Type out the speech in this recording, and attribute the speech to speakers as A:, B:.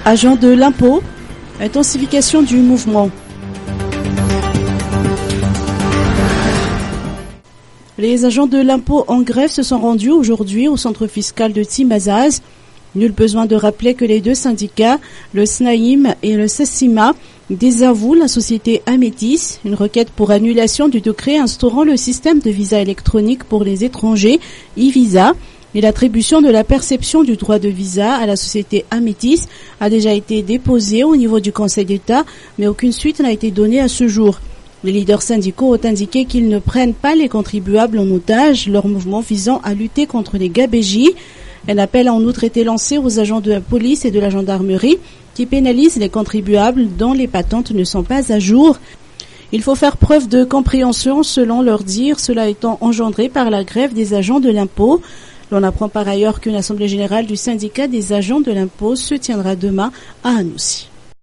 A: Agents de l'impôt, intensification du mouvement. Les agents de l'impôt en grève se sont rendus aujourd'hui au centre fiscal de Timazaz. Nul besoin de rappeler que les deux syndicats, le SNAIM et le SESIMA, désavouent la société Amétis, une requête pour annulation du décret instaurant le système de visa électronique pour les étrangers, e-visa, et l'attribution de la perception du droit de visa à la société Amétis a déjà été déposée au niveau du Conseil d'État, mais aucune suite n'a été donnée à ce jour. Les leaders syndicaux ont indiqué qu'ils ne prennent pas les contribuables en otage, leur mouvement visant à lutter contre les gabégies. Un appel a en outre été lancé aux agents de la police et de la gendarmerie qui pénalisent les contribuables dont les patentes ne sont pas à jour. Il faut faire preuve de compréhension selon leur dire, cela étant engendré par la grève des agents de l'impôt. L'on apprend par ailleurs qu'une assemblée générale du syndicat des agents de l'impôt se tiendra demain à Anoussi.